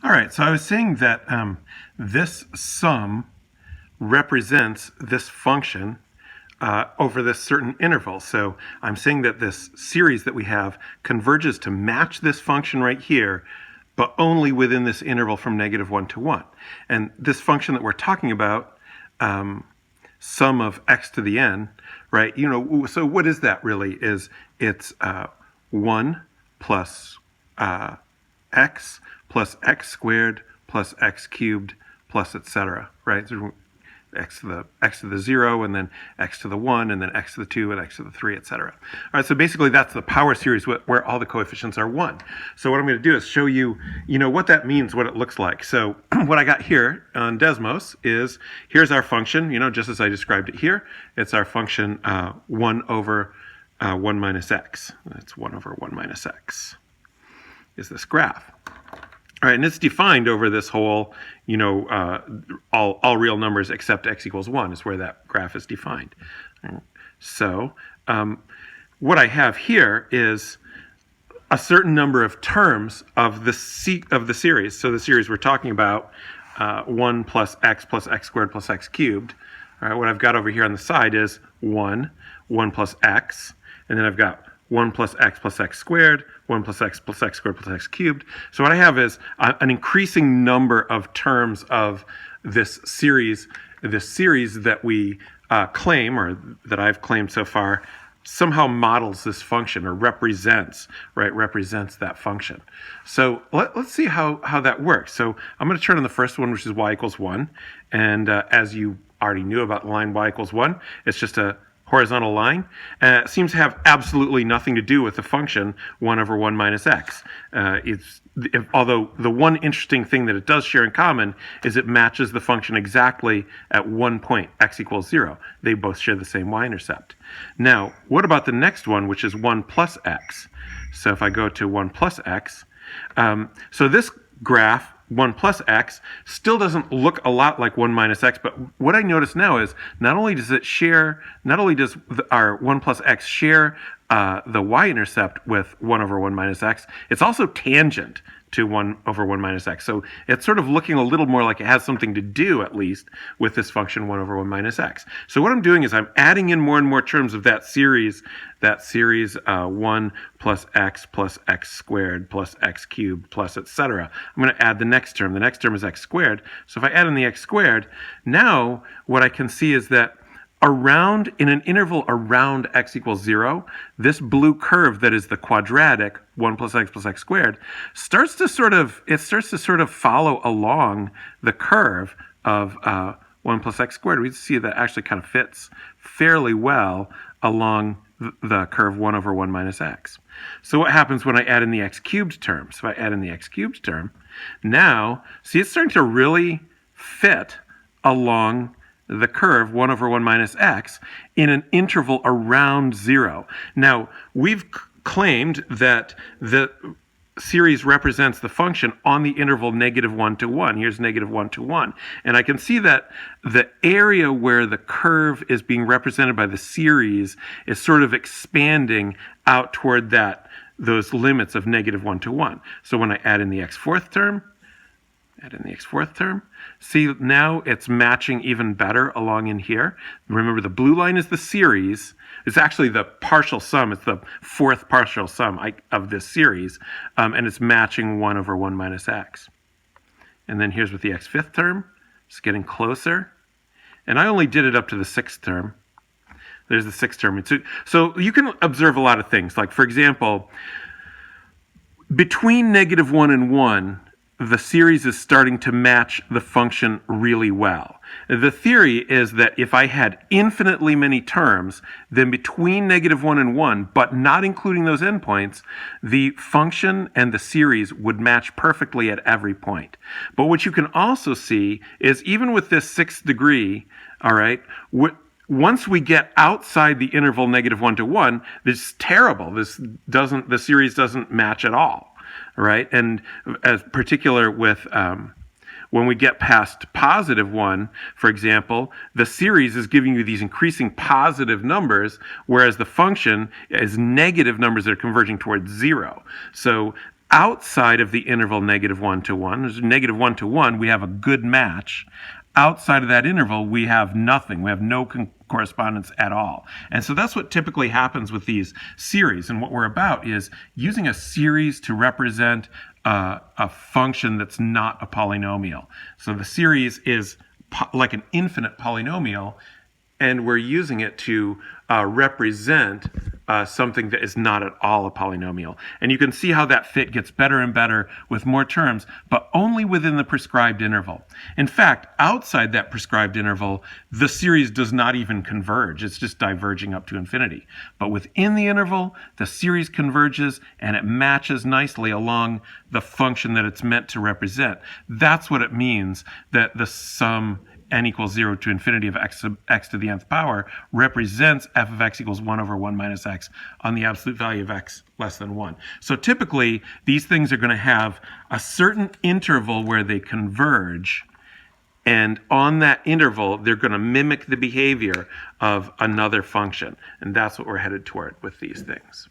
All right, so I was saying that this sum represents this function over this certain interval. So I'm saying that this series that we have converges to match this function right here, but only within this interval from -1 to 1. And this function that we're talking about, sum of x to the n, right? So what is that really? It's 1 plus x plus x squared plus x cubed plus etc. Right? So x to the 0, and then x to the 1, and then x to the 2, and x to the 3, etc. All right, so basically that's the power series where all the coefficients are 1. So what I'm going to do is show you, what that means, what it looks like. So what I got here on Desmos is, here's our function, just as I described it here. It's our function 1 over 1 minus x. That's 1 over 1 minus x is this graph. All right, and it's defined over this whole, all real numbers except x equals 1 is where that graph is defined. So what I have here is a certain number of terms of the series. So the series we're talking about, 1 plus x squared plus x cubed. All right, what I've got over here on the side is 1 plus x, and then I've got 1 plus x squared, 1 plus x squared plus x cubed. So what I have is an increasing number of terms of this series that we claim, or that I've claimed so far, somehow models this function or represents that function. So let's see how that works. So I'm going to turn on the first one, which is y equals 1. And as you already knew about the line y equals 1, it's just a horizontal line. It seems to have absolutely nothing to do with the function 1 over 1 minus x. Although the one interesting thing that it does share in common is it matches the function exactly at one point, x equals 0. They both share the same y-intercept. Now, what about the next one, which is 1 plus x? So if I go to 1 plus x, so this graph, 1 plus x, still doesn't look a lot like 1 minus x, but what I notice now is not only does our 1 plus x share the y-intercept with 1 over 1 minus x, it's also tangent to 1 over 1 minus x. So it's sort of looking a little more like it has something to do, at least, with this function 1 over 1 minus x. So what I'm doing is I'm adding in more and more terms of that series 1 plus x squared plus x cubed plus etc. I'm going to add the next term. The next term is x squared. So if I add in the x squared, now what I can see is that in an interval around x equals 0, this blue curve that is the quadratic 1 plus x squared starts to sort of follow along the curve of 1 plus x squared. We see that actually kind of fits fairly well along the curve 1 over 1 minus x. So what happens when I add in the x cubed term? So if I add in the x cubed term, now, see, it's starting to really fit along the curve 1 over 1 minus x in an interval around 0. Now, we've claimed that the series represents the function on the interval -1 to 1. Here's -1 to 1. And I can see that the area where the curve is being represented by the series is sort of expanding out toward those limits of -1 to 1. So when I add in the x fourth term, see, now it's matching even better along in here. Remember, the blue line is the series. It's actually the partial sum. It's the fourth partial sum of this series, and it's matching 1 over 1 minus x. And then here's with the x fifth term. It's getting closer. And I only did it up to the sixth term. There's the sixth term. So you can observe a lot of things. Like, for example, between -1 and 1, the series is starting to match the function really well. The theory is that if I had infinitely many terms, then between -1 and 1, but not including those endpoints, the function and the series would match perfectly at every point. But what you can also see is even with this sixth degree, all right, once we get outside the interval -1 to 1, this is terrible. The series doesn't match at all. Right, and as particular with when we get past +1, for example, the series is giving you these increasing positive numbers, whereas the function is negative numbers that are converging towards 0. So Outside of the interval -1 to 1, -1 to 1, we have a good match. Outside of that interval, we have nothing. We have no correspondence at all. And so that's what typically happens with these series. And what we're about is using a series to represent a function that's not a polynomial. So the series is like an infinite polynomial, and we're using it to represent something that is not at all a polynomial. And you can see how that fit gets better and better with more terms, but only within the prescribed interval. In fact, outside that prescribed interval, the series does not even converge. It's just diverging up to infinity. But within the interval, the series converges and it matches nicely along the function that it's meant to represent. That's what it means that the sum n equals 0 to infinity of x to the nth power represents f of x equals 1 over 1 minus x on the absolute value of x less than 1. So typically, these things are going to have a certain interval where they converge, and on that interval, they're going to mimic the behavior of another function. And that's what we're headed toward with these things.